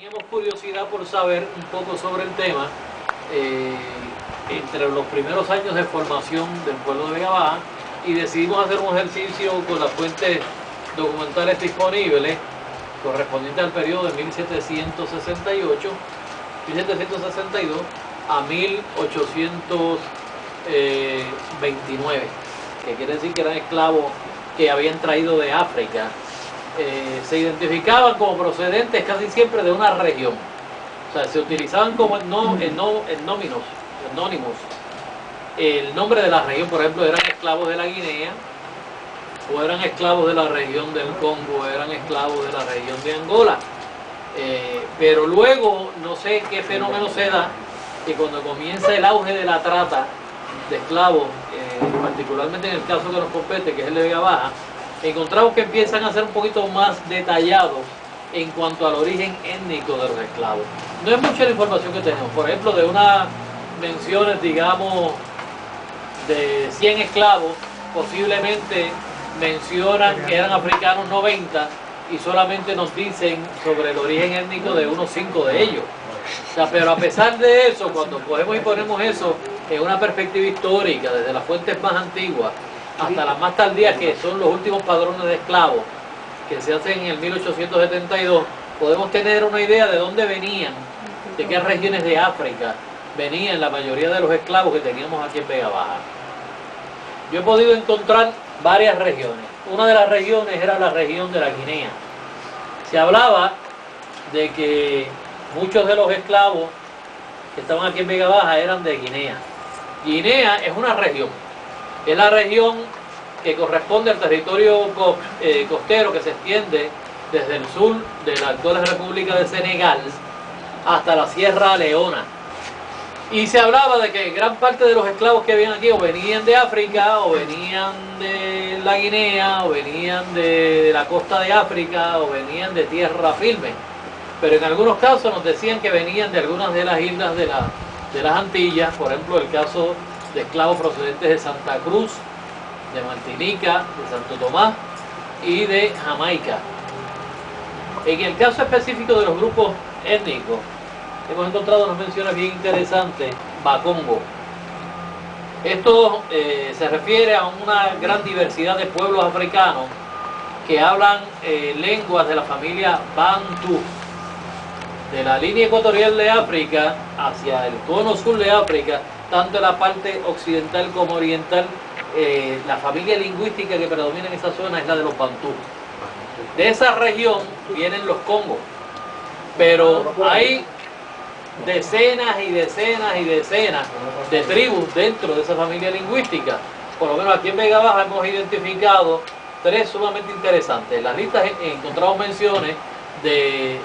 Teníamos curiosidad por saber un poco sobre el tema entre los primeros años de formación del pueblo de Vega Baja, y decidimos hacer un ejercicio con las fuentes documentales disponibles correspondiente al periodo de 1762 a 1829, que quiere decir que eran esclavos que habían traído de África. Se identificaban como procedentes casi siempre de una región, o sea, se utilizaban como anónimos el nombre de la región. Por ejemplo, eran esclavos de la Guinea, o eran esclavos de la región del Congo, eran esclavos de la región de Angola. Pero luego, no sé qué fenómeno se da, que cuando comienza el auge de la trata de esclavos, particularmente en el caso que nos compete, que es el de Vega Baja, encontramos que empiezan a ser un poquito más detallados en cuanto al origen étnico de los esclavos. No es mucha la información que tenemos. Por ejemplo, de unas menciones, digamos, de 100 esclavos, posiblemente mencionan que eran africanos 90 y solamente nos dicen sobre el origen étnico de unos 5 de ellos. O sea, pero a pesar de eso, cuando cogemos y ponemos eso en una perspectiva histórica, desde las fuentes más antiguas hasta las más tardías, que son los últimos padrones de esclavos que se hacen en el 1872, podemos tener una idea de dónde venían, de qué regiones de África venían la mayoría de los esclavos que teníamos aquí en Vega Baja. Yo he podido encontrar varias regiones. Una de las regiones era la región de la Guinea. Se hablaba de que muchos de los esclavos que estaban aquí en Vega Baja eran de Guinea. Guinea es una región. Es la región que corresponde al territorio costero que se extiende desde el sur de la actual República de Senegal hasta la Sierra Leona. Y se hablaba de que gran parte de los esclavos que habían aquí o venían de África, o venían de la Guinea, o venían de la costa de África, o venían de tierra firme. Pero en algunos casos nos decían que venían de algunas de las islas de las Antillas. Por ejemplo, el caso de esclavos procedentes de Santa Cruz, de Martinica, de Santo Tomás y de Jamaica. En el caso específico de los grupos étnicos, hemos encontrado unas menciones bien interesantes. Bakongo. Esto se refiere a una gran diversidad de pueblos africanos que hablan lenguas de la familia Bantú. De la línea ecuatorial de África hacia el cono sur de África, tanto en la parte occidental como oriental, la familia lingüística que predomina en esa zona es la de los Bantú. De esa región vienen los Congos, pero hay decenas y decenas y decenas de tribus dentro de esa familia lingüística. Por lo menos aquí en Vega Baja hemos identificado 3 sumamente interesantes. En las listas encontramos menciones de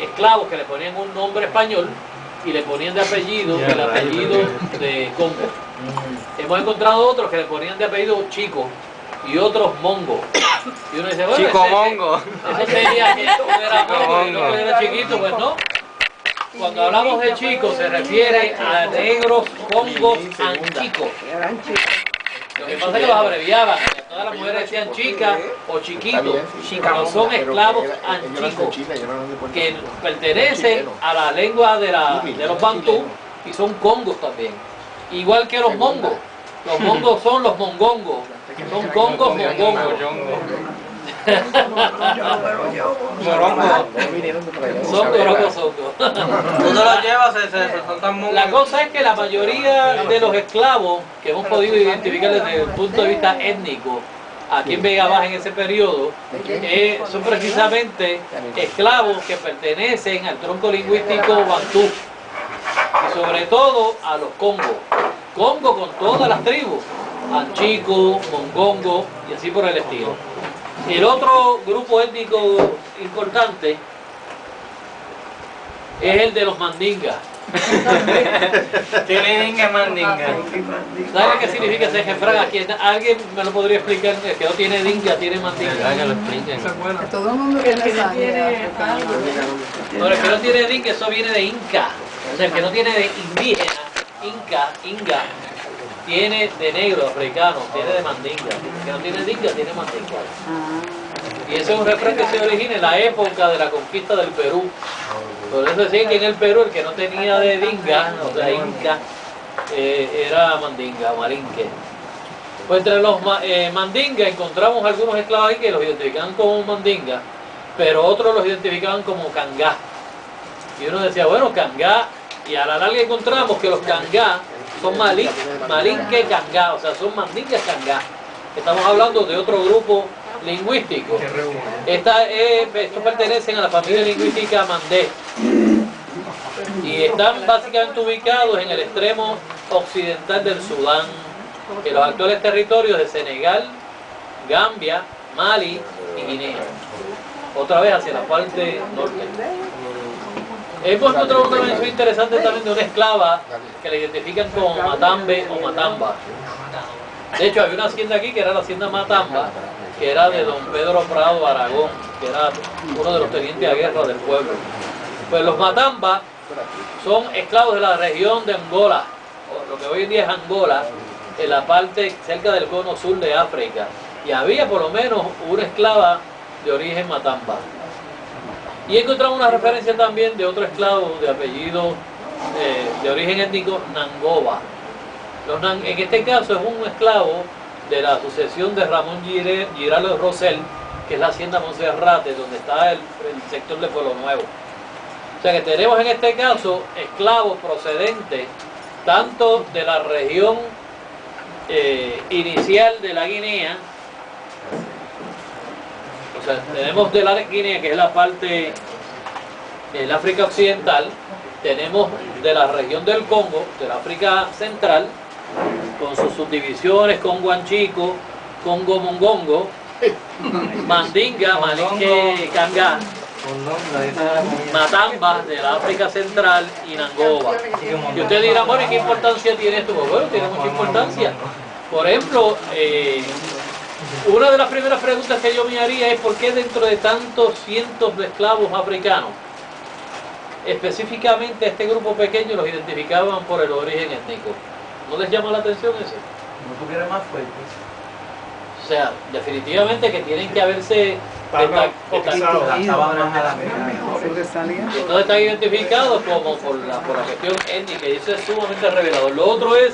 esclavos que le ponían un nombre español y le ponían de apellido el apellido de Congo. Hemos encontrado otros que le ponían de apellido Chico y otros Mongo. Y uno dice, bueno, Chico Mongo. Eso sería que era Mongo y no era chiquito. Pues no. Cuando hablamos de chicos se refiere a negros congos anchicos. Lo que pasa es que los abreviaban. Todas las mujeres decían chica o chiquito, pero son esclavos anchicos que pertenecen a la lengua de los Bantú y son congos también. Igual que los mongos. Los mongos son los mongongos. Son congos mongongos. La cosa es que la mayoría de los esclavos que hemos podido identificar desde el punto de vista étnico aquí en Vega Baja en ese periodo son precisamente esclavos que pertenecen al tronco lingüístico bantú y sobre todo a los congos. Congo con todas las tribus, anchico, mongongo y así por el estilo. El otro grupo étnico importante es el de los mandingas. Tiene dinga mandinga. ¿Sabe qué significa ese refrán? Aquí alguien me lo podría explicar. El que no tiene dinga tiene mandinga. Que lo expliquen. Todo el mundo que no tiene No, el que no tiene dinga, eso viene de inca. O sea, el que no tiene de indígena, inga, tiene de negro, africano, tiene de mandinga. El que no tiene dinga tiene mandinga. Y ese es un refrán que se origina en la época de la conquista del Perú. Por eso decían que en el Perú el que no tenía de dinga, o sea, inca, era mandinga o malinque. Pues entre los mandinga encontramos algunos esclavos ahí que los identificaban como mandinga, pero otros los identificaban como cangá. Y uno decía, bueno, cangá, y a la larga encontramos que los cangá son malinque cangá, o sea, son mandingas cangá. Estamos hablando de otro grupo lingüístico. Estos pertenecen a la familia lingüística mandé y están básicamente ubicados en el extremo occidental del Sudán, en los actuales territorios de Senegal, Gambia, Mali y Guinea. Otra vez hacia la parte norte. Hemos encontrado una mención interesante también de una esclava que la identifican como Matambe o Matamba. De hecho, había una hacienda aquí que era la hacienda Matamba, que era de don Pedro Prado Aragón, que era uno de los tenientes de guerra del pueblo. Pues los Matamba son esclavos de la región de Angola, o lo que hoy en día es Angola, en la parte cerca del cono sur de África. Y había por lo menos una esclava de origen Matamba. Y encontramos una referencia también de otro esclavo de apellido de origen étnico, Nangoba. En este caso es un esclavo de la sucesión de Ramón Giraldo Rosell, que es la hacienda Monserrate, donde está el sector de Pueblo Nuevo. O sea que tenemos en este caso esclavos procedentes tanto de la región inicial de la Guinea, o sea, tenemos de la Guinea, que es la parte del África Occidental, tenemos de la región del Congo, de la África Central, con sus subdivisiones, Congo Anchico, Congo Mongongo, Mandinga, Malinque Cangá, Matamba de la África Central y Nangoba. Y usted dirá, bueno, ¿y qué importancia tiene esto? Bueno, tiene mucha importancia. Por ejemplo, una de las primeras preguntas que yo me haría es ¿por qué dentro de tantos cientos de esclavos africanos, específicamente a este grupo pequeño los identificaban por el origen étnico? ¿No les llama la atención eso? No tuvieran más fuertes. O sea, definitivamente que tienen que haberse entonces están identificados como por la cuestión étnica, y eso es sumamente revelador. Lo otro es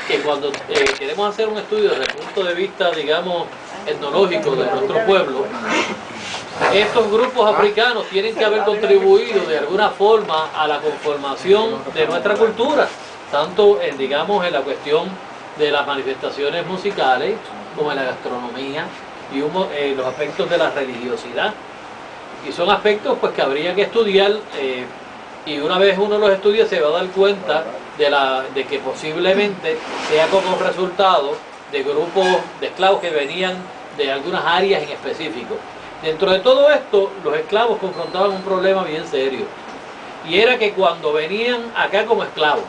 que cuando queremos hacer un estudio desde el punto de vista, digamos, etnológico de nuestro pueblo, estos grupos africanos tienen que haber contribuido de alguna forma a la conformación de nuestra cultura, tanto digamos, en la cuestión de las manifestaciones musicales, como en la gastronomía y los aspectos de la religiosidad. Y son aspectos pues que habría que estudiar, y una vez uno los estudia se va a dar cuenta de que posiblemente sea como resultado de grupos de esclavos que venían de algunas áreas en específico. Dentro de todo esto, los esclavos confrontaban un problema bien serio, y era que cuando venían acá como esclavos,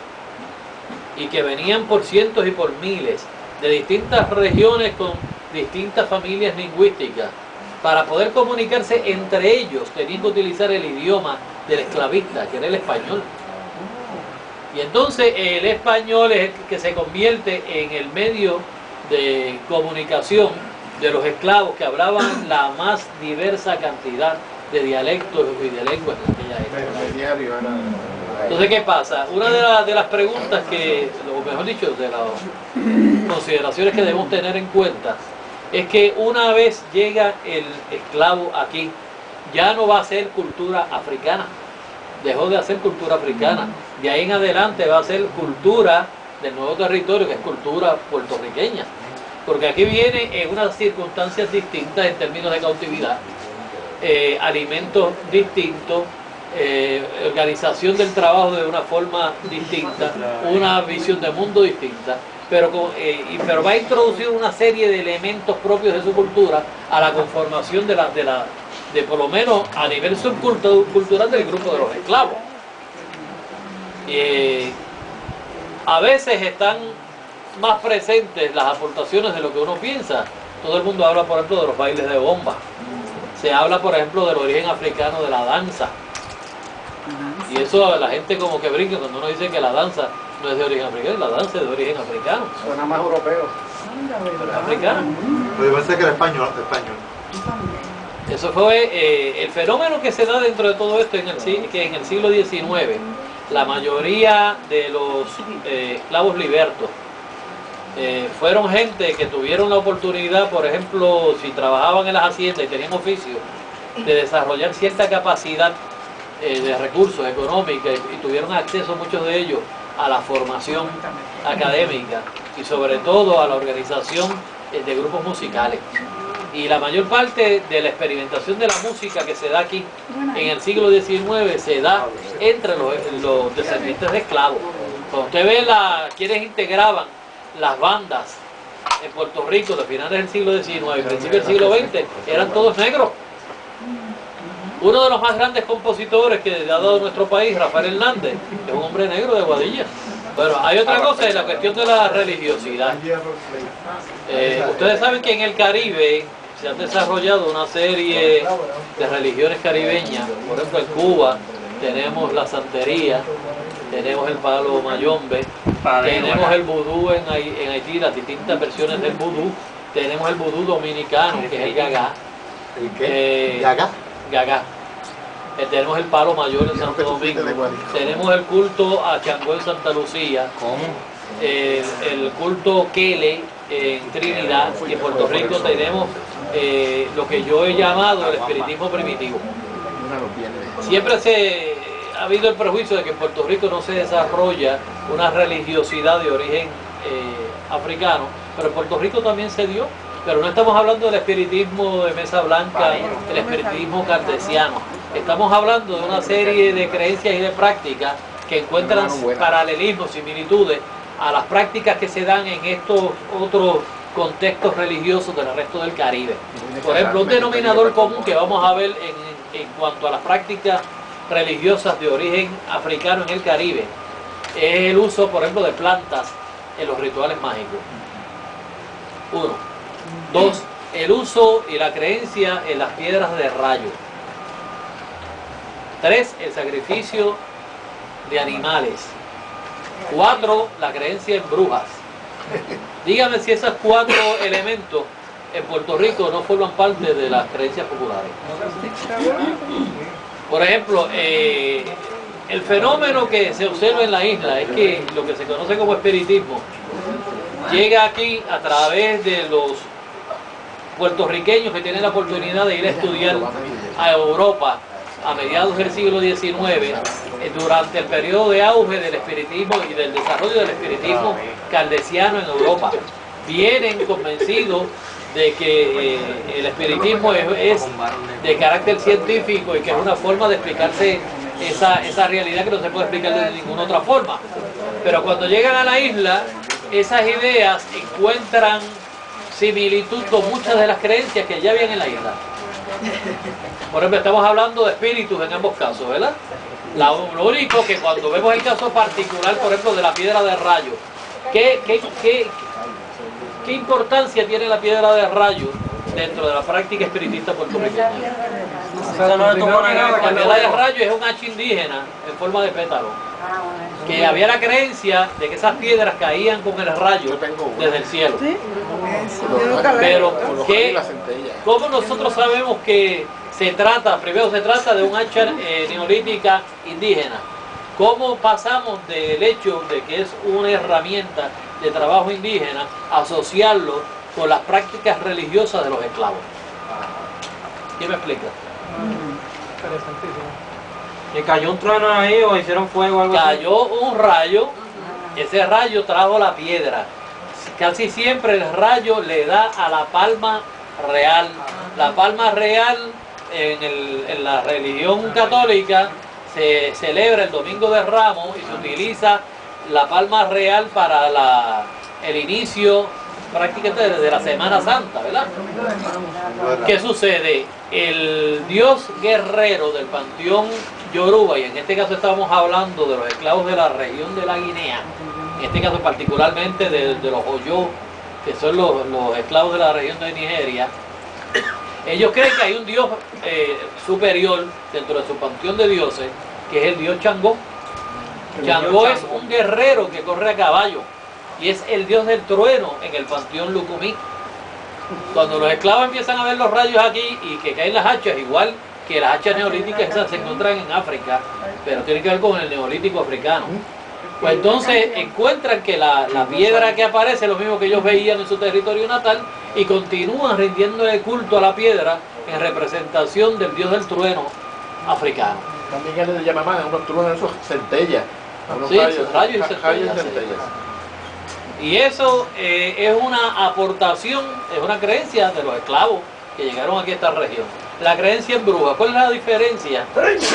y que venían por cientos y por miles de distintas regiones con distintas familias lingüísticas, para poder comunicarse entre ellos tenían que utilizar el idioma del esclavista, que era el español. Y entonces el español es el que se convierte en el medio de comunicación de los esclavos, que hablaban la más diversa cantidad de dialectos y de lenguas en aquella época. Entonces, ¿qué pasa? Una de las preguntas que, o mejor dicho, de las consideraciones que debemos tener en cuenta, es que una vez llega el esclavo aquí, ya no va a ser cultura africana, dejó de hacer cultura africana, de ahí en adelante va a ser cultura del nuevo territorio, que es cultura puertorriqueña, porque aquí viene en unas circunstancias distintas en términos de cautividad, alimentos distintos, organización del trabajo de una forma distinta, una visión de mundo distinta, pero va a introducir una serie de elementos propios de su cultura a la conformación de por lo menos a nivel subcultural del grupo de los esclavos. A veces están más presentes las aportaciones de lo que uno piensa. Todo el mundo habla, por ejemplo, de los bailes de bomba. Se habla, por ejemplo, del origen africano de la danza. Y eso la gente como que brinca cuando uno dice que la danza no es de origen africano, la danza es de origen africano. Suena más europeo. Pero es africano. Puede ser que era español. Eso fue el fenómeno que se da dentro de todo esto, que en el siglo XIX, la mayoría de los esclavos libertos fueron gente que tuvieron la oportunidad, por ejemplo, si trabajaban en las haciendas y tenían oficio, de desarrollar cierta capacidad de recursos económicos y tuvieron acceso muchos de ellos a la formación académica y sobre todo a la organización de grupos musicales. Y la mayor parte de la experimentación de la música que se da aquí en el siglo XIX se da entre los descendientes de esclavos. Cuando usted ve quienes integraban las bandas en Puerto Rico de finales del siglo XIX y principios del siglo XX, eran todos negros. Uno de los más grandes compositores que ha dado nuestro país, Rafael Hernández, es un hombre negro de Guadilla. Bueno, hay otra cosa, es la cuestión de la religiosidad. Ustedes saben que en el Caribe se han desarrollado una serie de religiones caribeñas. Por ejemplo, en Cuba tenemos la santería, tenemos el palo mayombe, tenemos el vudú en Haití, las distintas versiones del vudú, tenemos el vudú dominicano, que es el gagá. ¿El qué? ¿Gagá? Gagá. Tenemos el palo mayor en Santo Domingo, tenemos el culto a Changó en Santa Lucía, el culto Kele en Trinidad, y en Puerto Rico tenemos lo que yo he llamado el espiritismo primitivo. Siempre ha habido el prejuicio de que en Puerto Rico no se desarrolla una religiosidad de origen africano, pero en Puerto Rico también se dio. Pero no estamos hablando del espiritismo de mesa blanca, el espiritismo cartesiano. Estamos hablando de una serie de creencias y de prácticas que encuentran paralelismos, similitudes a las prácticas que se dan en estos otros contextos religiosos del resto del Caribe. Por ejemplo, un denominador común que vamos a ver en cuanto a las prácticas religiosas de origen africano en el Caribe es el uso, por ejemplo, de plantas en los rituales mágicos. 1. 2. El uso y la creencia en las piedras de rayo. 3. El sacrificio de animales. 4. La creencia en brujas. Dígame si esos 4 elementos en Puerto Rico no forman parte de las creencias populares. Por ejemplo, el fenómeno que se observa en la isla es que lo que se conoce como espiritismo llega aquí a través de los puertorriqueños que tienen la oportunidad de ir a estudiar a Europa a mediados del siglo XIX, durante el periodo de auge del espiritismo y del desarrollo del espiritismo caldesiano en Europa. Vienen convencidos de que el espiritismo es de carácter científico y que es una forma de explicarse esa realidad que no se puede explicar de ninguna otra forma. Pero cuando llegan a la isla, esas ideas encuentran similitud con muchas de las creencias que ya habían en la isla. Por ejemplo, estamos hablando de espíritus en ambos casos, ¿verdad? Lo único que cuando vemos el caso particular, por ejemplo, de la piedra de rayo, ¿qué importancia tiene la piedra de rayo dentro de la práctica espiritista puertorriqueña? La piedra de rayo es un hacha indígena en forma de pétalo, que había la creencia de que esas piedras caían con el rayo desde el cielo. Pero ¿cómo nosotros sabemos que primero se trata de un hacha neolítica indígena? ¿Cómo pasamos del hecho de que es una herramienta de trabajo indígena a asociarlo con las prácticas religiosas de los esclavos? ¿Quién me explica? Interesantísimo. ¿Y cayó un trueno ahí o hicieron fuego o algo así? Cayó un rayo, ese rayo trajo la piedra. Casi siempre el rayo le da a la palma real. La palma real en la religión católica se celebra el Domingo de Ramos y se utiliza la palma real para el inicio prácticamente de la Semana Santa, ¿verdad? ¿Qué sucede? El dios guerrero del panteón Yoruba, y en este caso estábamos hablando de los esclavos de la región de la Guinea, en este caso particularmente de los Oyo, que son los esclavos de la región de Nigeria. Ellos creen que hay un dios superior dentro de su panteón de dioses, que es el dios Changó. Changó es un guerrero que corre a caballo y es el dios del trueno en el panteón Lucumí. Cuando los esclavos empiezan a ver los rayos aquí y que caen las hachas, igual que las hachas neolíticas esas se encuentran en África, pero tiene que ver con el neolítico africano. Pues entonces encuentran que la piedra que aparece es lo mismo que ellos veían en su territorio natal y continúan rindiéndole culto a la piedra en representación del dios del trueno africano. También le llamaban a unos truenos esos centellas. A unos Sí, rayos rayos y y centellas, centellas. Y eso es una aportación, es una creencia de los esclavos que llegaron aquí a esta región. La creencia en bruja. ¿Cuál es la diferencia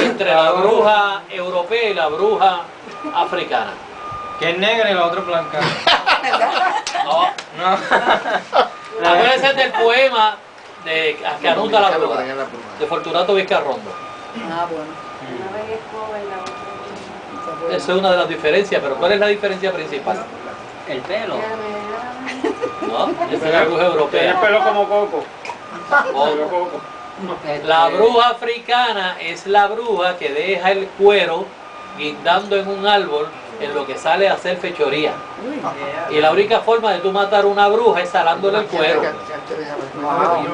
entre la bruja europea y la bruja africana? Que es negra y la otra blanca. No, No. acuérdense del poema de que anota la bruja, de Fortunato Vizcarrondo. Ah, bueno. Una vez es joven, la otra Esa es una de las diferencias, pero ¿cuál es la diferencia principal? El pelo. No, esa es la bruja Tiene europea. el pelo como coco. Ojo. Coco. La bruja africana es la bruja que deja el cuero guindando en un árbol en lo que sale a hacer fechoría. Y la única forma de tú matar una bruja es salándole el cuero.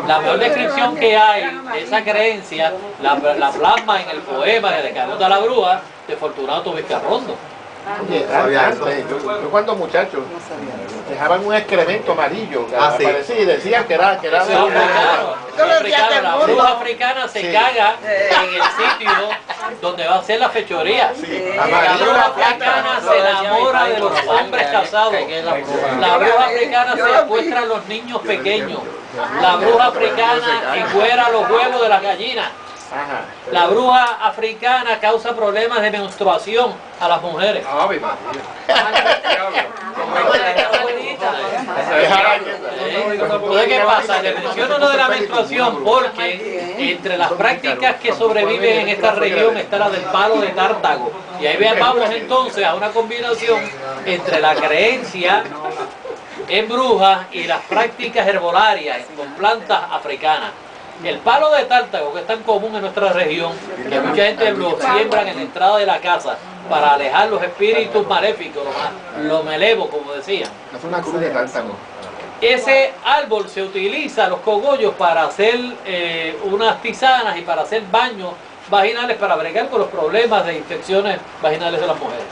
La mejor descripción que hay de esa creencia la plasma en el poema que anota la bruja de Fortunato Vizcarrondo. Oye, antes, yo cuando muchacho dejaban un excremento amarillo que Ah, sí. aparecía y decían que era Eso es africano. Eso es africano. La bruja africana se caga en el sitio donde va a ser la fechoría. La bruja africana se enamora de los hombres casados. La bruja africana se acuestra a los niños pequeños. La bruja africana encuera los huevos de las gallinas. Ajá. La bruja africana causa problemas de menstruación a las mujeres. Entonces, ¿qué pasa? Le menciono lo de la menstruación porque entre las prácticas que sobreviven en esta región está la del palo de tártago. Y ahí vamos entonces a una combinación entre la creencia en brujas y las prácticas herbolarias con plantas africanas. El palo de tártago, que es tan común en nuestra región, que mucha gente lo siembran en la entrada de la casa para alejar los espíritus maléficos, los melevos, como decían. Es una cruz de tártago. Ese árbol se utiliza, los cogollos, para hacer unas tisanas y para hacer baños vaginales para bregar con los problemas de infecciones vaginales de las mujeres.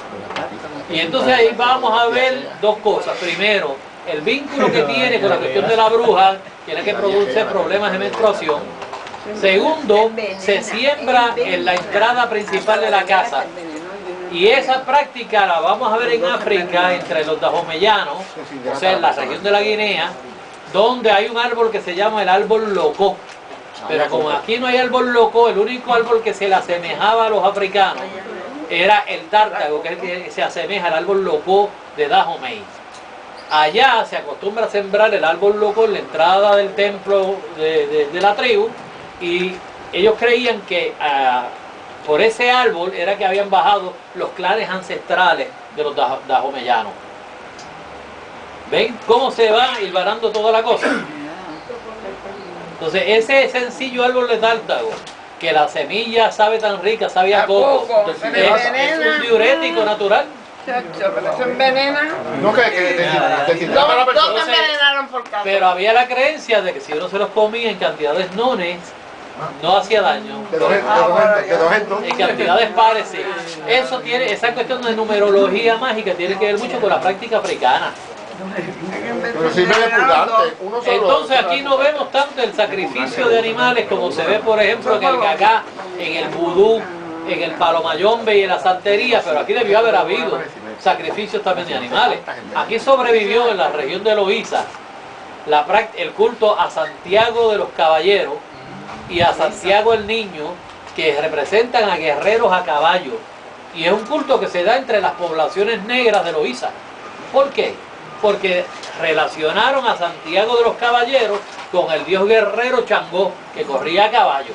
Y entonces ahí vamos a ver dos cosas. Primero, el vínculo que tiene con la cuestión de la bruja, que es la que produce problemas de menstruación. Segundo, se siembra en la entrada principal de la casa. Y esa práctica la vamos a ver en África, entre los dahomeyanos, o sea, en la región de la Guinea, donde hay un árbol que se llama el árbol loco. Pero como aquí no hay árbol loco, el único árbol que se le asemejaba a los africanos era el tártago, que es el que se asemeja al árbol loco de Dahomey. Allá se acostumbra a sembrar el árbol loco en la entrada del templo de la tribu, y ellos creían que por ese árbol era que habían bajado los clanes ancestrales de los dahomeyanos. ¿Ven cómo se va hilvanando toda la cosa? Entonces ese sencillo árbol de tártago, que la semilla sabe tan rica, sabe a coco, es un diurético natural. Pero eso envenena. No, que deshidrataba a la persona. Dos envenenaron por casa. Pero había la creencia de que si uno se los comía en cantidades nones, no hacía daño. De 200. En cantidades pares, sí. Eso tiene, esa cuestión de numerología mágica tiene que ver mucho con la práctica africana. Pero sirve de purgante, uno solo. Entonces aquí no vemos tanto el sacrificio de animales como se ve, por ejemplo, en el gagá, en el vudú, en el palomayombe y en la santería, pero aquí debió haber habido sacrificios también de animales. Aquí sobrevivió en la región de Loíza el culto a Santiago de los Caballeros y a Santiago el Niño, que representan a guerreros a caballo. Y es un culto que se da entre las poblaciones negras de Loíza. ¿Por qué? Porque relacionaron a Santiago de los Caballeros con el dios guerrero Changó, que corría a caballo.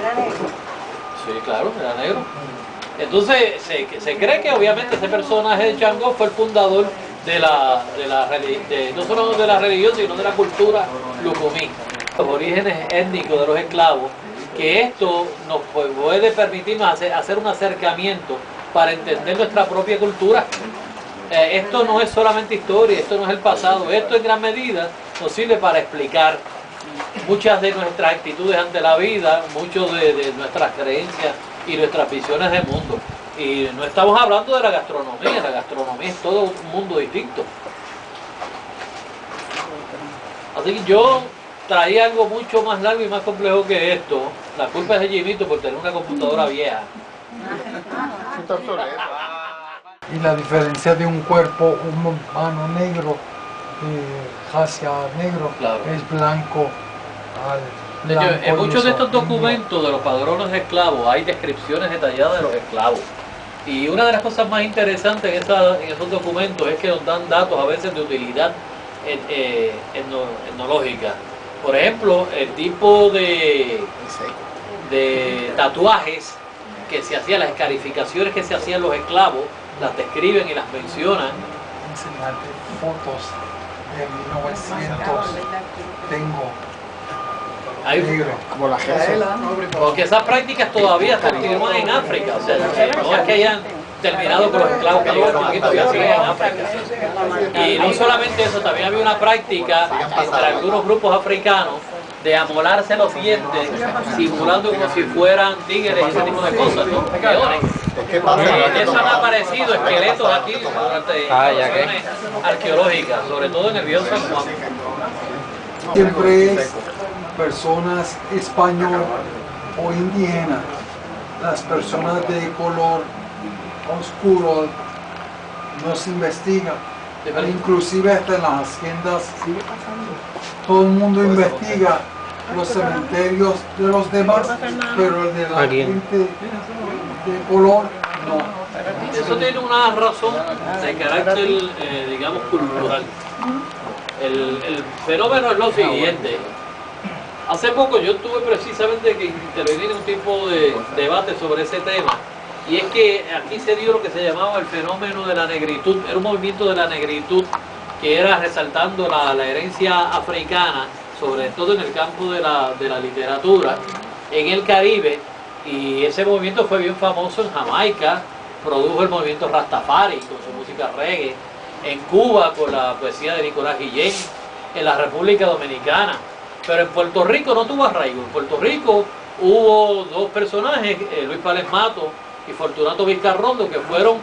Era negro. Sí, claro, era negro. Entonces se cree que obviamente ese personaje de Changó fue el fundador no solo de la religión, sino de la cultura lucumí. Los orígenes étnicos de los esclavos, que esto nos puede permitirnos hacer un acercamiento para entender nuestra propia cultura. Esto no es solamente historia, esto no es el pasado, esto en gran medida nos sirve para explicar muchas de nuestras actitudes ante la vida, muchas de nuestras creencias y nuestras visiones del mundo. Y no estamos hablando de la gastronomía es todo un mundo distinto. Así que yo traía algo mucho más largo y más complejo que esto. La culpa es de Jimito por tener una computadora vieja. Está obsoleto. Y la diferencia de un cuerpo humano negro, hacia negro, Claro. es blanco al De hecho, blanco. en muchos de estos indio. documentos de los padrones de esclavos hay descripciones detalladas de los esclavos. Y una de las cosas más interesantes en esos documentos es que nos dan datos a veces de utilidad etnológica. Por ejemplo, el tipo de tatuajes que se hacían, las escarificaciones que se hacían los esclavos, las describen y las mencionan. Enseñarte fotos de 1900, tengo Hay, negro. Como la gente. porque esas prácticas todavía continúan en África. O sea, no es que hayan terminado con los esclavos que llegaron aquí, todavía siguen en África. Y no solamente eso, también había una práctica entre algunos grupos africanos de amolarse los dientes, simulando como si fueran tigres y ese tipo de cosas, ¿no? Leones. ¿Qué pasa? Eso han aparecido esqueletos aquí durante excavaciones arqueológicas, sobre todo en el viejo San Juan. Siempre es personas español o indígenas, las personas de color oscuro no se investiga, inclusive hasta en las haciendas todo el mundo investiga los cementerios de los demás, pero el de la gente de color no. Eso tiene una razón de carácter, digamos, cultural. El fenómeno es lo siguiente. Hace poco yo tuve precisamente que intervenir en un tipo de debate sobre ese tema, y es que aquí se dio lo que se llamaba el fenómeno de la negritud. Era un movimiento de la negritud que era resaltando la herencia africana, sobre todo en el campo de la literatura, en el Caribe, y ese movimiento fue bien famoso en Jamaica, produjo el movimiento Rastafari con su música reggae, en Cuba con la poesía de Nicolás Guillén, en la República Dominicana, pero en Puerto Rico no tuvo arraigo. En Puerto Rico hubo dos personajes, Luis Pález Mato y Fortunato Vizcarrondo, que fueron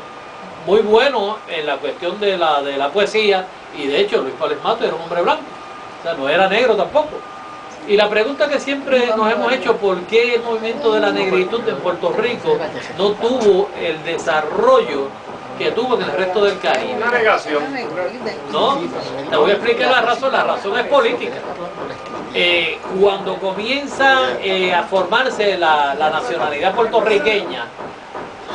muy buenos en la cuestión de la poesía, y de hecho Luis Pález Mato era un hombre blanco, o sea, no era negro tampoco. Y la pregunta que siempre nos hemos hecho, ¿por qué el movimiento de la negritud en Puerto Rico no tuvo el desarrollo que tuvo en el resto del Caribe? Una negación. No, te voy a explicar la razón es política. Cuando comienza a formarse la nacionalidad puertorriqueña,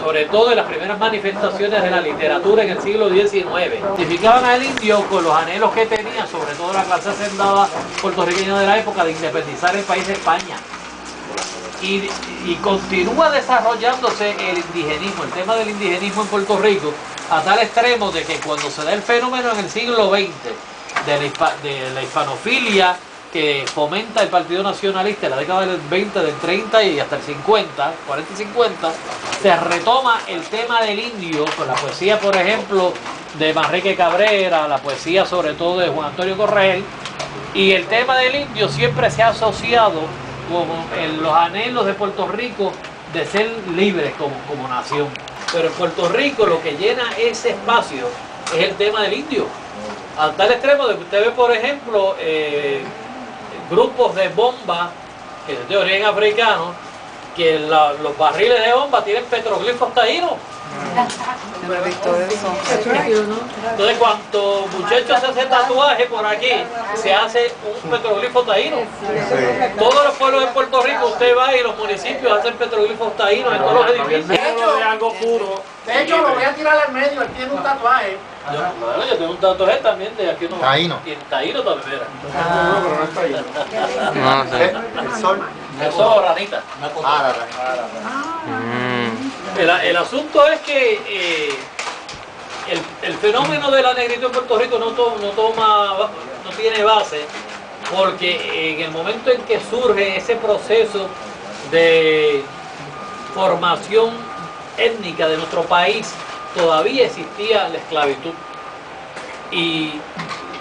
sobre todo en las primeras manifestaciones de la literatura en el siglo XIX, identificaban al indio con los anhelos que tenía, sobre todo la clase hacendada puertorriqueña de la época, de independizar el país de España. Y continúa desarrollándose el indigenismo, el tema del indigenismo en Puerto Rico, a tal extremo de que cuando se da el fenómeno en el siglo XX de la hispanofilia que fomenta el Partido Nacionalista en la década del 20, del 30 y hasta el 50, 40 y 50, se retoma el tema del indio con la poesía, por ejemplo, de Manrique Cabrera, la poesía sobre todo de Juan Antonio Correel, y el tema del indio siempre se ha asociado con los anhelos de Puerto Rico de ser libres como nación. Pero en Puerto Rico lo que llena ese espacio es el tema del indio, a tal extremo de que usted ve, por ejemplo, grupos de bomba que son de origen africano, que los barriles de bomba tienen petroglifos taínos. No he visto eso. Entonces, cuando muchachos se hace tatuaje por aquí, se hace un petroglifo taíno. Todos los pueblos de Puerto Rico, usted va y los municipios hacen petroglifos taínos en todos los edificios. De algo puro. De hecho, lo voy a tirar al medio, él tiene un tatuaje. Yo tengo un tatuaje también de aquí. Taíno. Y en taíno también era. No, pero no está ahí. No sé. El sol. Eso, ranita. El asunto es que el fenómeno de la negritud en Puerto Rico no tiene base, porque en el momento en que surge ese proceso de formación étnica de nuestro país, todavía existía la esclavitud. Y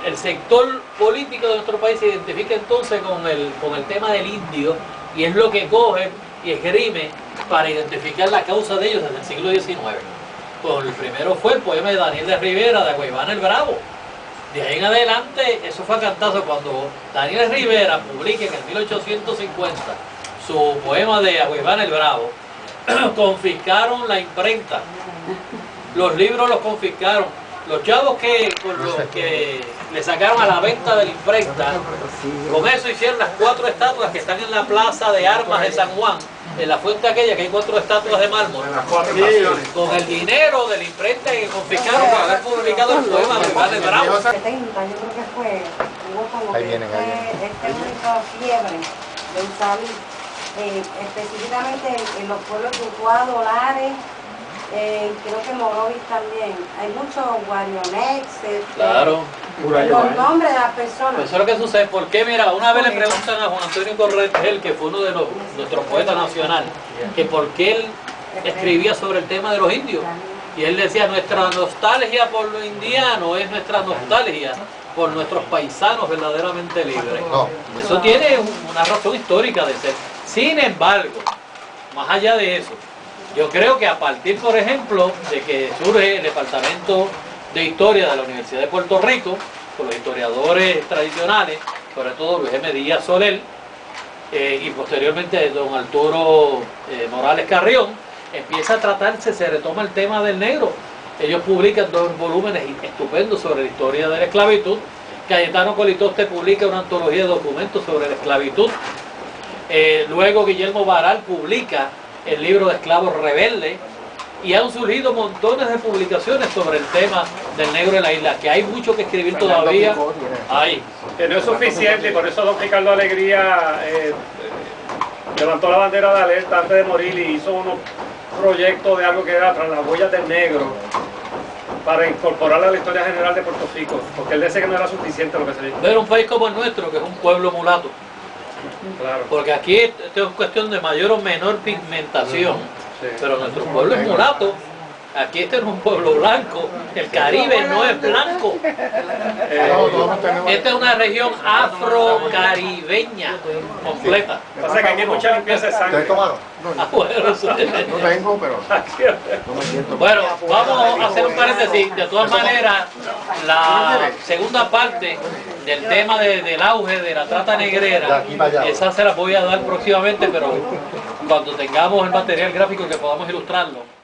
el sector político de nuestro país se identifica entonces con el tema del indio, y es lo que coge y esgrime para identificar la causa de ellos desde el siglo XIX. Pues el primero fue el poema de Daniel de Rivera, de Agüeyván el Bravo. De ahí en adelante, eso fue a cantazo cuando Daniel Rivera publica en el 1850 su poema de Agüeyván el Bravo. Confiscaron la imprenta, los libros los confiscaron, los chavos que le sacaron a la venta de la imprenta, con eso hicieron las 4 estatuas que están en la plaza de armas de San Juan, en la fuente aquella que hay 4 estatuas de mármol, con el dinero de la imprenta que confiscaron por haber publicado el poema de Agüeyván el Bravo. Yo creo que hubo como que este único fiebre de usar específicamente en los pueblos de Utuado, Lares, creo que Morovis también. Hay muchos Guarionex, Claro. los nombres de las personas. Pues eso es lo que sucede. ¿Por qué? Mira, una vez le preguntan a Juan Antonio Corretel, que fue uno de nuestros poetas nacionales, que por qué él escribía sobre el tema de los indios. Y él decía, nuestra nostalgia por lo indiano es nuestra nostalgia por nuestros paisanos verdaderamente libres. Eso tiene una razón histórica de ser. Sin embargo, más allá de eso, yo creo que a partir, por ejemplo, de que surge el Departamento de Historia de la Universidad de Puerto Rico, con los historiadores tradicionales, sobre todo Luis M. Díaz Soler, y posteriormente don Arturo Morales Carrión, empieza a tratarse, se retoma el tema del negro. Ellos publican 2 volúmenes estupendos sobre la historia de la esclavitud. Cayetano Colitoste publica una antología de documentos sobre la esclavitud. Luego Guillermo Baral publica el libro de Esclavos Rebeldes, y han surgido montones de publicaciones sobre el tema del negro en la isla, que hay mucho que escribir todavía. Que no es suficiente, y por eso don Ricardo Alegría levantó la bandera de alerta antes de morir y hizo unos proyectos de algo que era Tras las huellas del negro, para incorporarla a la historia general de Puerto Rico, porque él decía que no era suficiente lo que se dijo. Pero un país como el nuestro, que es un pueblo mulato, Claro. porque aquí esto es cuestión de mayor o menor pigmentación, pero nuestro pueblo es mulato. Aquí este no es un pueblo blanco, el Caribe no es blanco. Esta es una región afro-caribeña completa. Pasa que aquí hay mucha limpieza de sangre. No tengo, pero no me siento. Bueno, vamos a hacer un paréntesis. De todas maneras, la segunda parte del tema del auge de la trata negrera, esa se la voy a dar próximamente, pero cuando tengamos el material gráfico que podamos ilustrarlo.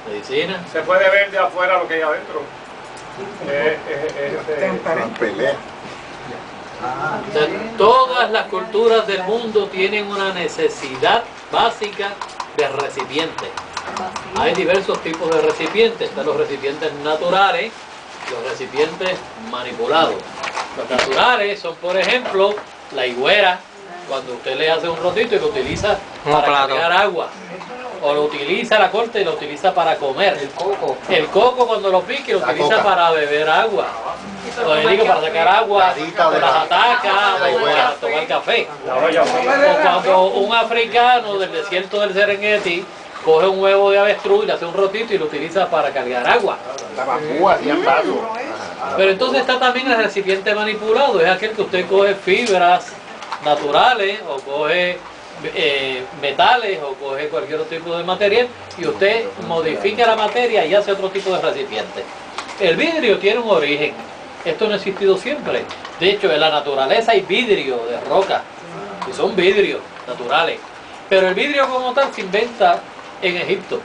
Medicina. Se puede ver de afuera lo que hay adentro. Todas las culturas del mundo tienen una necesidad básica de recipientes. Hay diversos tipos de recipientes. Están los recipientes naturales, los recipientes manipulados. Los naturales son, por ejemplo, la higuera, cuando usted le hace un rotito y lo utiliza para cargar agua. O lo utiliza, la corta y lo utiliza para comer. El coco cuando lo pique lo utiliza para beber agua. Lo digo, para sacar agua de las atacas o para tomar café. O cuando un africano del desierto del Serengeti coge un huevo de avestruz y le hace un rotito y lo utiliza para cargar agua. Pero entonces está también el recipiente manipulado, es aquel que usted coge fibras naturales o coge metales o coge cualquier otro tipo de material y usted modifica la materia y hace otro tipo de recipiente. El vidrio tiene un origen, esto no ha existido siempre. De hecho, en la naturaleza hay vidrio de roca, y son vidrios naturales. Pero el vidrio como tal se inventa en Egipto.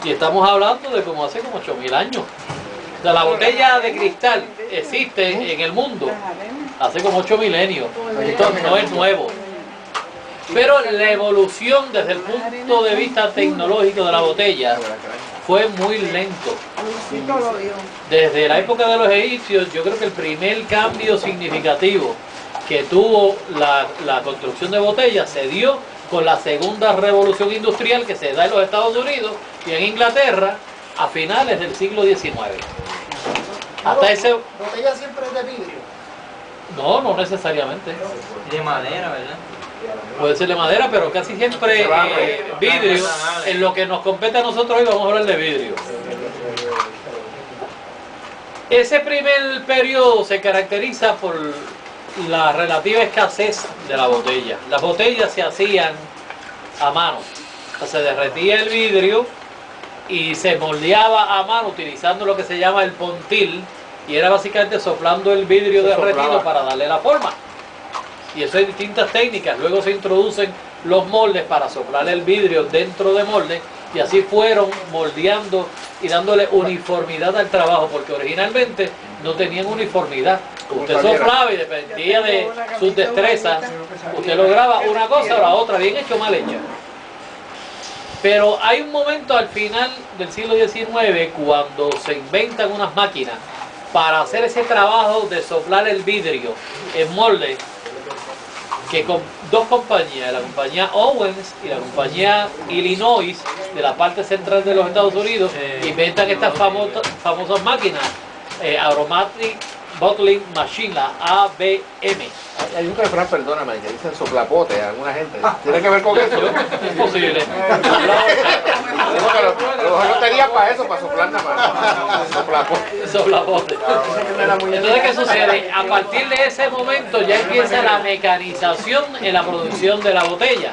Y estamos hablando de como hace como 8000 años. O sea, la botella de cristal existe en el mundo hace como 8 milenios. Esto no es nuevo. Pero la evolución desde el punto de vista tecnológico de la botella fue muy lento. Desde la época de los egipcios, yo creo que el primer cambio significativo que tuvo la construcción de botellas se dio con la segunda revolución industrial que se da en los Estados Unidos y en Inglaterra a finales del siglo XIX. Hasta ese... ¿Botella siempre es de vidrio? No, no necesariamente. De madera, ¿verdad? Puede ser de madera, pero casi siempre vidrio. en lo que nos compete a nosotros hoy vamos a hablar de vidrio. Ese primer periodo se caracteriza por la relativa escasez de la botella. Las botellas se hacían a mano, o sea, se derretía el vidrio y se moldeaba a mano utilizando lo que se llama el pontil, y era básicamente soplando el vidrio derretido para darle la forma. Y eso hay distintas técnicas. Luego se introducen los moldes para soplar el vidrio dentro de moldes, y así fueron moldeando y dándole uniformidad al trabajo, porque originalmente no tenían uniformidad. Usted soplaba y dependía de sus destrezas, usted lograba una cosa o la otra, bien hecha o mal hecha. Pero hay un momento al final del siglo XIX cuando se inventan unas máquinas para hacer ese trabajo de soplar el vidrio en molde, que con dos compañías, la compañía Owens y la compañía Illinois de la parte central de los Estados Unidos, inventan estas famosas máquinas, Aromatic Bottling Machine, la ABM. Hay un refrán, perdóname, que dicen soplapote a alguna gente. ¿Tiene que ver con eso? Es posible. A lo mejor no tenía para eso, para soplar nada más. Soplapote. Soplapote. Entonces, ¿qué sucede? A partir de ese momento ya empieza la mecanización en la producción de la botella.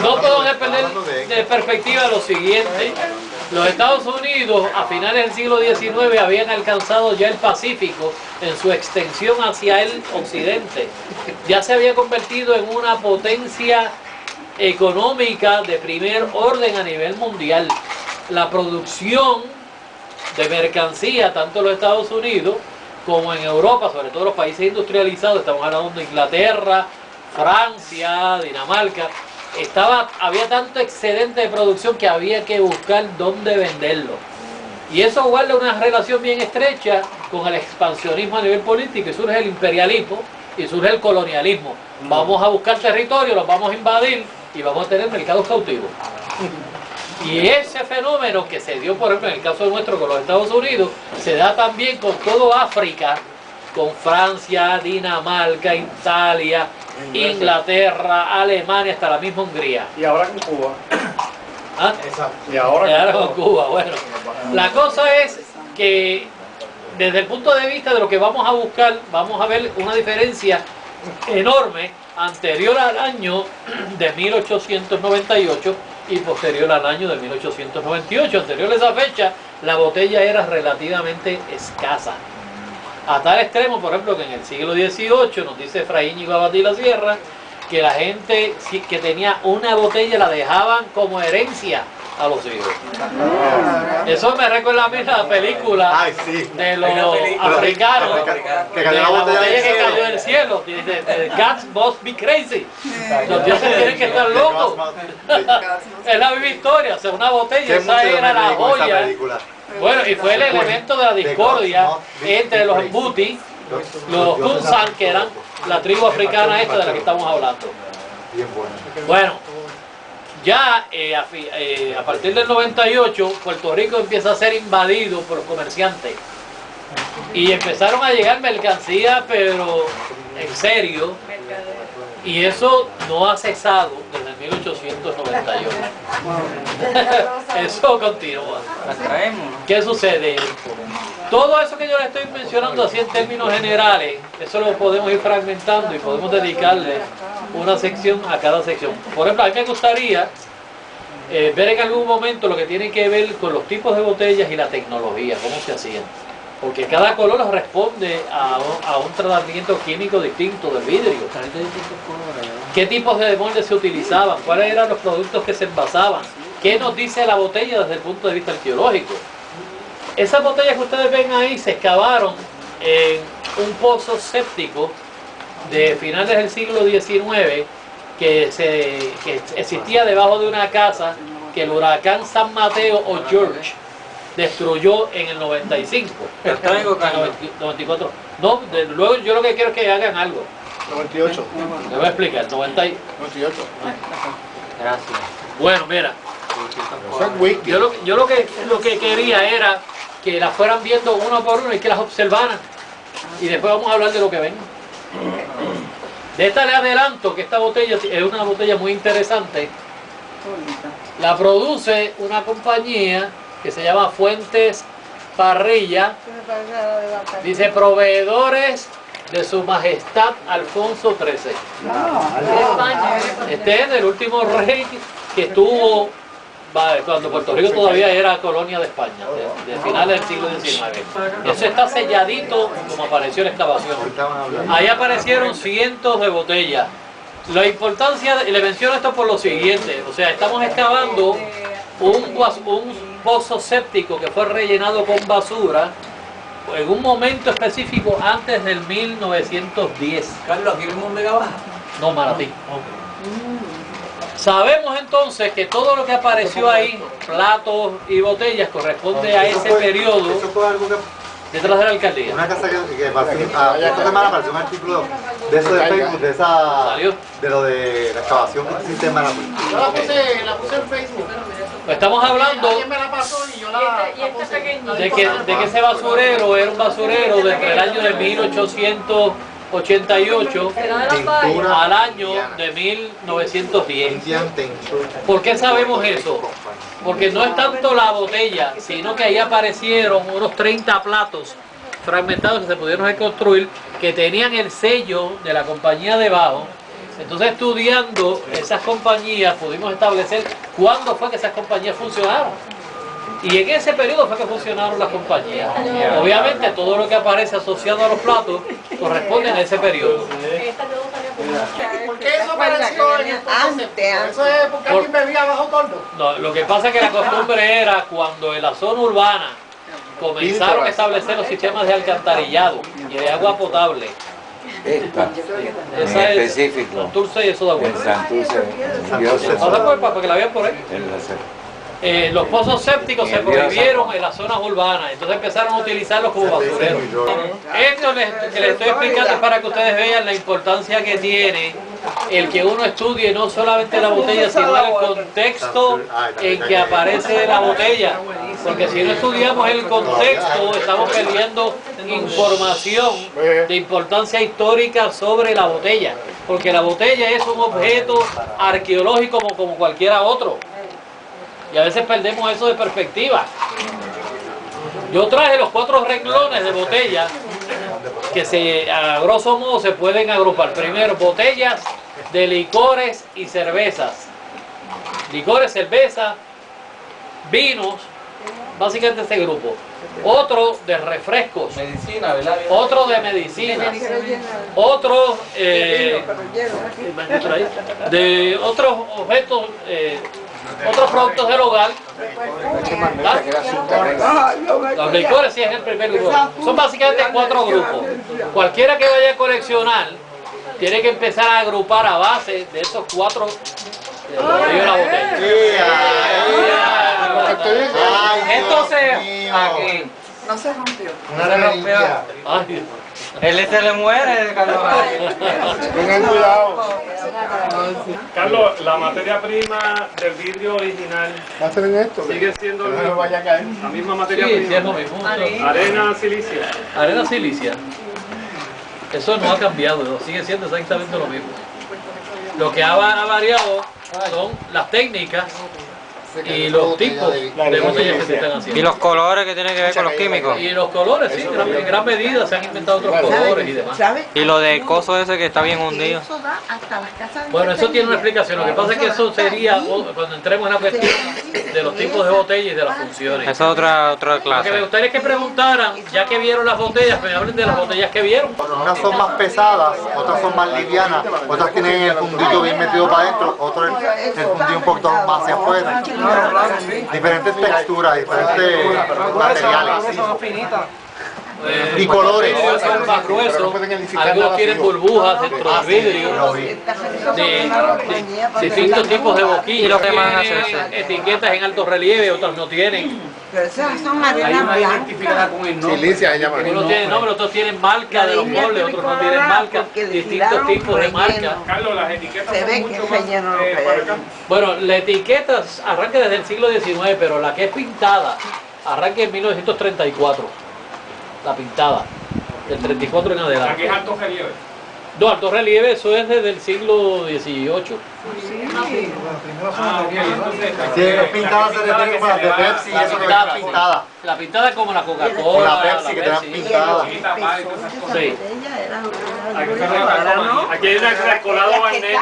No podemos perder de perspectiva lo siguiente. Los Estados Unidos a finales del siglo XIX habían alcanzado ya el Pacífico en su extensión hacia el occidente. Ya se había convertido en una potencia económica de primer orden a nivel mundial. La producción de mercancía, tanto en los Estados Unidos como en Europa, sobre todo los países industrializados, estamos hablando de Inglaterra, Francia, Dinamarca, había tanto excedente de producción que había que buscar dónde venderlo. Y eso guarda una relación bien estrecha con el expansionismo a nivel político, y surge el imperialismo y surge el colonialismo. Vamos a buscar territorio, los vamos a invadir y vamos a tener mercados cautivos. Y ese fenómeno que se dio, por ejemplo, en el caso nuestro con los Estados Unidos, se da también con todo África, con Francia, Dinamarca, Italia, Inglaterra, Alemania, hasta la misma Hungría. Y ahora con Cuba. ¿Ah? Y ahora con Cuba. Bueno, la cosa es que desde el punto de vista de lo que vamos a buscar, vamos a ver una diferencia enorme anterior al año de 1898 y posterior al año de 1898. Anterior a esa fecha, la botella era relativamente escasa. A tal extremo, por ejemplo, que en el siglo XVIII nos dice Fray Íñigo Abad y la Sierra que la gente que tenía una botella la dejaban como herencia a los hijos. Eso me recuerda a mí la película de los africanos, de la botella que cayó del cielo. Dice, "The gods must be crazy". Los dioses tienen que estar locos. Es la misma historia, o sea, una botella, esa era la joya. Bueno, y fue el elemento de la discordia entre los Mbuti, los Kunsan, que eran la tribu africana esta de la que estamos hablando. Bueno, ya a partir del 98, Puerto Rico empieza a ser invadido por los comerciantes. Y empezaron a llegar mercancía, pero en serio. Y eso no ha cesado desde 1898. Eso continúa. ¿Qué sucede? Todo eso que yo le estoy mencionando así en términos generales, eso lo podemos ir fragmentando y podemos dedicarle una sección a cada sección. Por ejemplo, a mí me gustaría ver en algún momento lo que tiene que ver con los tipos de botellas y la tecnología, cómo se hacían. Porque cada color responde a un tratamiento químico distinto del vidrio. ¿Qué tipos de moldes se utilizaban? ¿Cuáles eran los productos que se envasaban? ¿Qué nos dice la botella desde el punto de vista arqueológico? Esas botellas que ustedes ven ahí se excavaron en un pozo séptico de finales del siglo XIX que existía debajo de una casa que el huracán San Mateo o George destruyó en el 95. 94. No, luego yo lo que quiero es que hagan algo. 98. Le voy a explicar. 98. Gracias. Bueno, mira. Yo lo que quería era que las fueran viendo uno por uno y que las observaran. Y después vamos a hablar de lo que ven. De esta le adelanto que esta botella es una botella muy interesante La produce una compañía que se llama Fuentes Parrilla. Dice proveedores de su majestad Alfonso XIII. Este es el último rey que estuvo cuando Puerto Rico todavía era colonia de España, de finales del siglo XIX. Eso está selladito como apareció en la excavación. Ahí aparecieron cientos de botellas. La importancia, y le menciono esto por lo siguiente, o sea, estamos excavando un pozo séptico que fue rellenado con basura en un momento específico antes del 1910. Carlos, ¿aquí vimos Vega Baja? No, Manatí. Sabemos entonces que todo lo que apareció ahí, platos y botellas, corresponde a ese periodo. Eso fue algo que... Detrás de la alcaldía. Una casa que esta semana apareció un artículo de eso de Facebook, de esa... de lo de la excavación que existe en Manatí. Yo la puse en Facebook. Pues estamos hablando Alguien me la pasó y yo la puse. de que ese basurero era un basurero desde el año de 1888 al año de 1910. ¿Por qué sabemos eso? Porque no es tanto la botella, sino que ahí aparecieron unos 30 platos fragmentados que se pudieron reconstruir, que tenían el sello de la compañía debajo. Entonces, estudiando esas compañías, pudimos establecer cuándo fue que esas compañías funcionaron. Y en ese periodo fue que funcionaron las compañías. Obviamente, todo lo que aparece asociado a los platos corresponde a ese periodo. ¿Por qué eso apareció en el concepto? ¿Eso es porque alguien bebía bajo torno? No, lo que pasa es que la costumbre era cuando en la zona urbana comenzaron a establecer los sistemas de alcantarillado y de agua potable. Esta, en Esa es específico. Santurce y eso de agua. En Santurce. Pasa por para que la vean por ahí. Los pozos sépticos se prohibieron en las zonas urbanas, entonces empezaron a utilizarlos como basureros. Esto que les estoy explicando es para que ustedes vean la importancia que tiene el que uno estudie no solamente la botella, sino el contexto en que aparece la botella. Porque si no estudiamos el contexto, estamos perdiendo información de importancia histórica sobre la botella. Porque la botella es un objeto arqueológico como cualquiera otro. Y a veces perdemos eso de perspectiva. Yo traje los 4 renglones de botella que a grosso modo se pueden agrupar. Primero, botellas de licores y cervezas. Licores, cerveza, vinos, básicamente este grupo. Otro de refrescos. Medicina, ¿verdad? Otro de medicinas. Otro de otros objetos, otros productos del hogar. Los licores sí es el primer grupo. Son básicamente 4 grupos. Cualquiera que vaya a coleccionar tiene que empezar a agrupar a base de esos 4 la botella. Entonces, aquí. No se rompió. Una reliquia. Él se le muere, Carlos. Tengan cuidado. Carlos, la materia prima del vidrio original Hacen esto. sigue siendo Que no vaya a caer. la misma materia Sí, sí, es prima. lo mismo. Arena silicia. Arena silicia. Eso no ha cambiado, sigue siendo exactamente lo mismo. Lo que ha variado son las técnicas y los tipos de botellas que se están haciendo. Y los colores que tienen que ver con los químicos. Y los colores, sí, en gran medida se han inventado otros colores y demás. Y lo de coso ese que está bien hundido. Bueno, eso tiene una explicación. Lo que pasa es que eso sería cuando entremos en la cuestión de los tipos de botellas y de las funciones. Esa es otra Lo que me clase. gustaría que preguntaran, ya que vieron las botellas, me hablen de las botellas que vieron. Unas son más pesadas, otras son más livianas, otras tienen el fundillo bien metido para adentro, otras el fundillo un poquito más hacia afuera. Diferentes texturas, diferentes materiales y colores. Los vidrios son más gruesos, algunos tienen burbujas dentro del vidrio, de distintos tipos de boquillas. Y los demás Tienen etiquetas en alto relieve, otras no tienen. Pero esas son Hay arenas una blancas. identificada con el nombre. Silicia se llama. Unos tienen nombre, otros tienen marca de los moldes, otros no tienen marca, distintos tipos de marca. Carlos, las etiquetas Se son ve que mucho el más relleno no pega. para acá. Bueno, la etiqueta arranca desde el siglo XIX, pero la que es pintada arranca en 1934. La pintada, del 34 en Aquí adelante. es alto relieve. No, alto relieve, eso es desde el siglo XVIII. Sí, pintada se refiere para de Pepsi y eso que pintada, es pintada. La pintada es como la O Coca-Cola, la Pepsi que te dan pintada. Sí. Aquí hay una Recolado Barnet.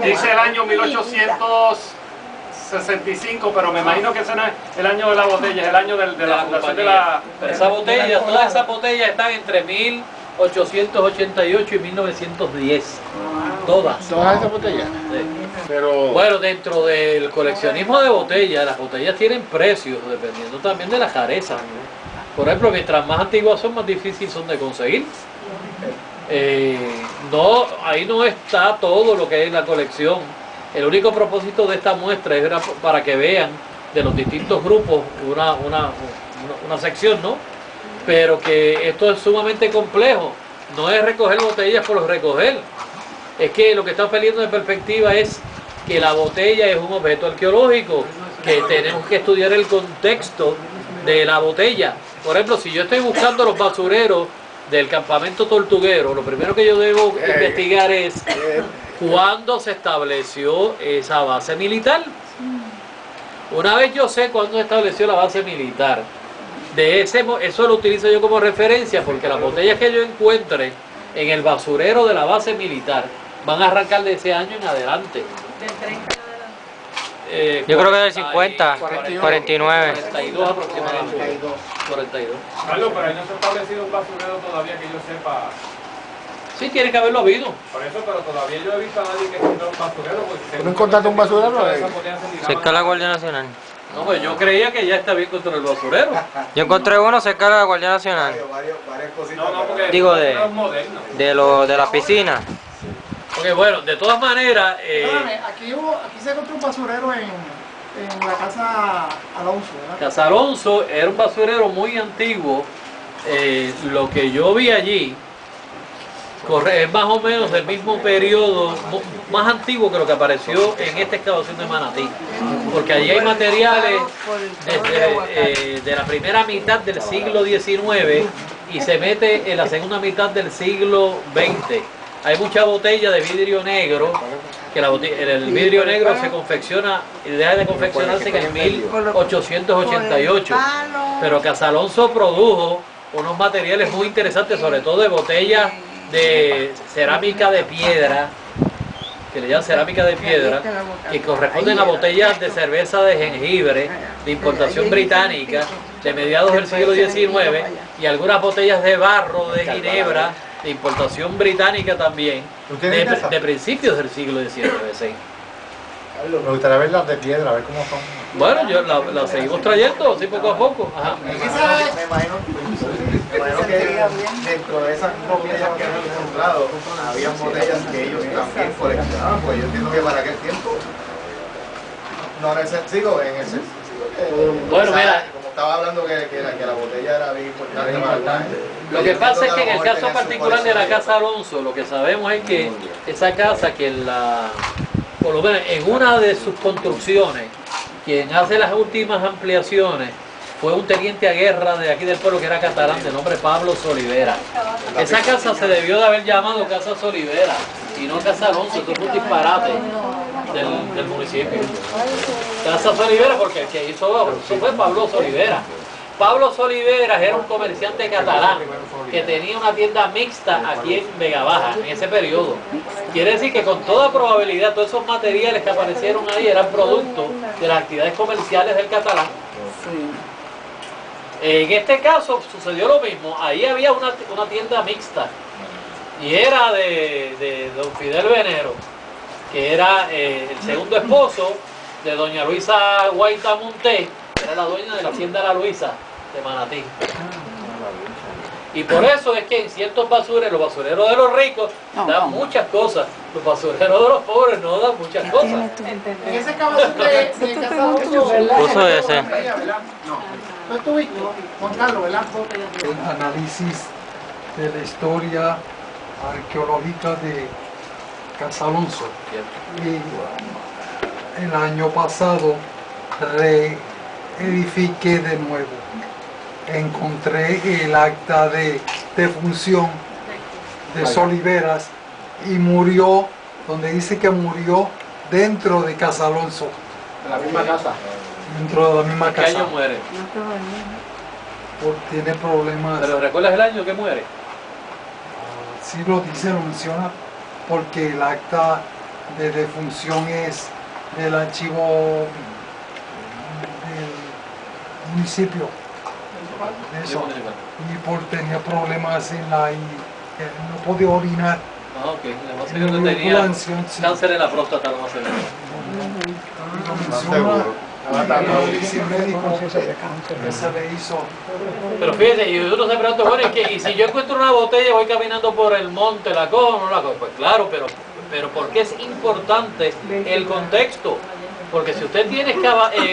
Dice el año 1865, pero me imagino que ese no es el año de la botella, es el año de la fundación de la... Esa botella, todas esas botellas están entre 1888 y 1910. Todas. ¿Todas esas botellas? Sí. Pero... Bueno, dentro del coleccionismo de botellas, las botellas tienen precios dependiendo también de la rareza. Por ejemplo, mientras más antiguas son, más difíciles son de conseguir. No, ahí no está todo lo que hay en la colección. El único propósito de esta muestra era para que vean de los distintos grupos una sección, ¿no? Pero que esto es sumamente complejo. No es recoger botellas por recoger. Es que lo que estamos poniendo en perspectiva es que la botella es un objeto arqueológico, que tenemos que estudiar el contexto de la botella. Por ejemplo, si yo estoy buscando los basureros del campamento tortuguero, lo primero que yo debo investigar es cuándo se estableció esa base militar. Una vez yo sé cuándo se estableció la base militar, eso lo utilizo yo como referencia, porque las botellas que yo encuentre en el basurero de la base militar van a arrancar de ese año en adelante. Del 30 Yo creo que del 50, 49. 42 aproximadamente. 42. Carlos, pero ahí no se ha establecido un basurero todavía que yo sepa. Sí, tiene que haberlo habido. Por eso, pero todavía yo he visto a nadie que encontró un basurero. ¿Tú no encontraste un basurero? Cerca de la Guardia Nacional. No, pues yo creía que ya está bien contra el basurero. Yo encontré uno cerca de la Guardia Nacional. No, porque Digo, es moderno. de la piscina. Ok, bueno, de todas maneras... Perdóname, aquí se encontró un basurero en la casa Alonso, ¿verdad? Casa Alonso era un basurero muy antiguo. Lo que yo vi allí es más o menos del mismo periodo, más antiguo que lo que apareció en esta excavación de Manatí. Porque allí hay materiales desde de la primera mitad del siglo XIX y se mete en la segunda mitad del siglo XX. Hay mucha botella de vidrio negro, que el vidrio negro se confecciona y deja de confeccionarse en 1888. Pero Casa Alonso produjo unos materiales muy interesantes, sobre todo de botellas de cerámica de piedra, que le llaman cerámica de piedra, que corresponden a botellas de cerveza de jengibre de importación británica de mediados del siglo XIX y algunas botellas de barro de Ginebra de importación británica también, de principios del siglo XIX. Sí. Me gustaría ver las de piedra, a ver cómo son. Bueno, las seguimos trayendo, así poco a poco. Ajá. Me imagino que dentro de esas copias que han encontrado, había botellas que ellos también coleccionaban, pues yo entiendo que para aquel tiempo no era sigo en ese. Bueno, mira. Como estaba hablando que la botella era bien importante para el traje. Lo que pasa es que en el caso particular de la Casa Alonso, lo que sabemos es que esa casa, por lo menos en una de sus construcciones, quien hace las últimas ampliaciones fue un teniente a guerra de aquí del pueblo que era catalán, de nombre Pablo Solivera. Esa casa se debió de haber llamado Casa Solivera y no Casa Alonso, eso es un disparate del municipio. Casa Solivera porque el que hizo eso fue Pablo Solivera. Pablo Soliveras era un comerciante catalán que tenía una tienda mixta aquí en Vega Baja en ese periodo. Quiere decir que con toda probabilidad todos esos materiales que aparecieron ahí eran producto de las actividades comerciales del catalán. En este caso sucedió lo mismo. Ahí había una tienda mixta y era de don Fidel Venero, que era el segundo esposo de doña Luisa Guaita Monté, que era la dueña de la hacienda La Luisa de Manatí. Y por eso es que en ciertos basureros, los basureros de los ricos dan muchas cosas, los basureros de los pobres no dan muchas cosas. En ese caso de Casa Alonso, Puso ese. ¿tú estuviste, Juan Carlos, verdad? El análisis de la historia arqueológica de Casa Alonso. Y el año pasado reedifiqué de nuevo. Encontré el acta de defunción de Soliveras y murió, donde dice que murió dentro de Casa Alonso. En la misma casa. Dentro de la misma ¿Qué casa. año muere? Tiene problemas. ¿Pero recuerdas el año que muere? Sí lo dice, lo menciona, porque el acta de defunción es del archivo del municipio. De eso. Y tenía problemas en la... no podía orinar. Ah, ok. Lo más seguro que tenía cáncer en la próstata, lo más seguro. Y lo menciona, lo dice el médico que se le hizo. Pero fíjate, y uno se pregunta, bueno, y si yo encuentro una botella, voy caminando por el monte, ¿la cojo o no la cojo? Pues claro, pero ¿por qué es importante el contexto? Porque si usted tiene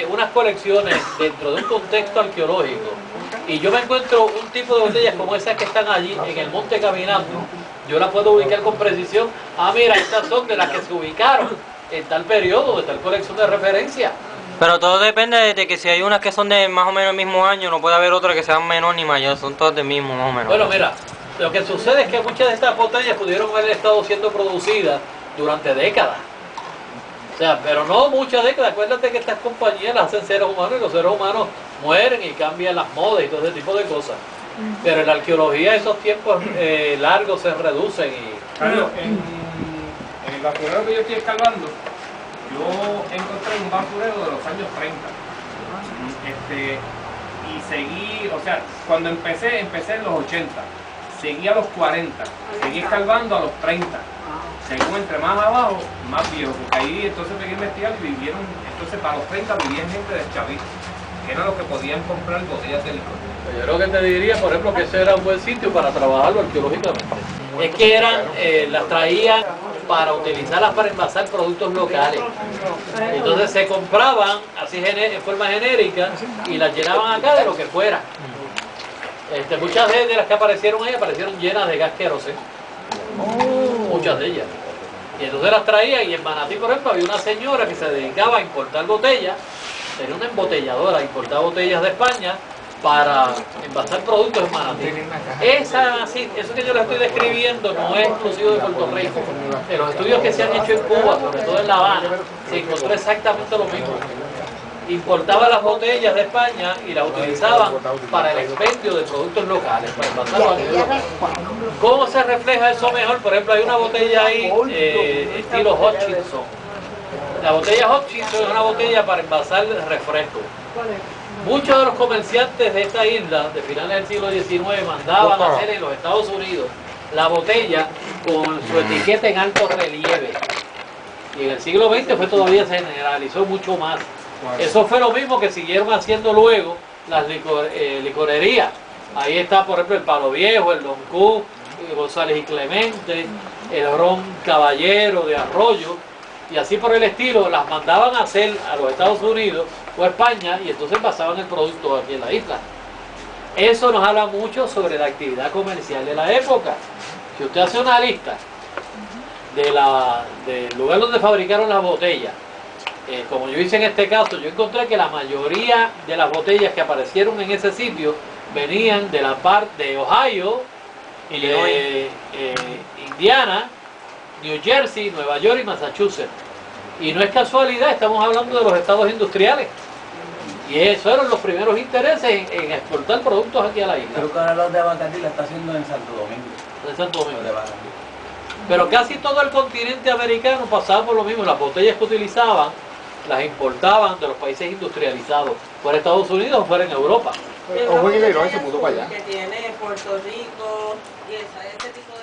unas colecciones dentro de un contexto arqueológico y yo me encuentro un tipo de botellas como esas que están allí en el monte caminando, yo las puedo ubicar con precisión. Ah, mira, estas son de las que se ubicaron en tal periodo, de tal colección de referencia. Pero todo depende de que si hay unas que son de más o menos el mismo año, no puede haber otras que sean menor ni mayor, son todas del mismo más o menos. Bueno, mira, lo que sucede es que muchas de estas botellas pudieron haber estado siendo producidas durante décadas. O sea, pero no muchas décadas. Acuérdate que estas compañías las hacen seres humanos y los seres humanos mueren y cambian las modas y todo ese tipo de cosas. Pero en la arqueología esos tiempos largos se reducen. Carlos, en el basurero que yo estoy escarbando, yo encontré un basurero de los años 30. Y seguí, o sea, cuando empecé en los 80, seguí a los 40, seguí escarbando a los 30. Según entre más abajo, más viejo, porque ahí entonces pegué a investigar y vivieron, entonces para los 30 vivían gente de Chavito, que eran los que podían comprar botellas de licor. Yo creo que te diría, por ejemplo, que ese era un buen sitio para trabajarlo arqueológicamente. Es que las traían para utilizarlas para envasar productos locales. Entonces se compraban así en forma genérica y las llenaban acá de lo que fuera. Muchas de las que aparecieron ahí aparecieron llenas de gas queroseno. Muchas de ellas. Y entonces las traían, y en Manatí, por ejemplo, había una señora que se dedicaba a importar botellas, era una embotelladora, importaba botellas de España para envasar productos en Manatí. Eso que yo les estoy describiendo no es exclusivo de Puerto Rico. En los estudios que se han hecho en Cuba, sobre todo en La Habana, se encontró exactamente lo mismo. Importaban las botellas de España y las utilizaban para el expendio de productos locales, para envasarlos a nivel local. ¿Cómo se refleja eso mejor? Por ejemplo, hay una botella ahí, estilo Hutchinson. La botella Hutchinson es una botella para envasar refresco. Muchos de los comerciantes de esta isla, de finales del siglo XIX, mandaban a hacer en los Estados Unidos la botella con su etiqueta en alto relieve. Y en el siglo XX todavía se generalizó mucho más. Eso fue lo mismo que siguieron haciendo luego las licorerías. Ahí está, por ejemplo, el Palo Viejo, el Don Q, González y Clemente, el Ron Caballero de Arroyo, y así por el estilo. Las mandaban a hacer a los Estados Unidos o a España, y entonces pasaban el producto aquí en la isla. Eso nos habla mucho sobre la actividad comercial de la época. Si usted hace una lista del lugar donde fabricaron las botellas, como yo hice en este caso, yo encontré que la mayoría de las botellas que aparecieron en ese sitio venían de la parte de Ohio, de Indiana, New Jersey, Nueva York y Massachusetts. Y no es casualidad, estamos hablando de los estados industriales. Y esos eran los primeros intereses en exportar productos aquí a la isla. Creo que ahora los de Abacatí la está haciendo en Santo Domingo. En Santo Domingo. Pero casi todo el continente americano pasaba por lo mismo. Las botellas que utilizaban las importaban de los países industrializados, fuera Estados Unidos o fuera en Europa. O en Illinois se mudó para allá. Que tiene Puerto Rico y ese tipo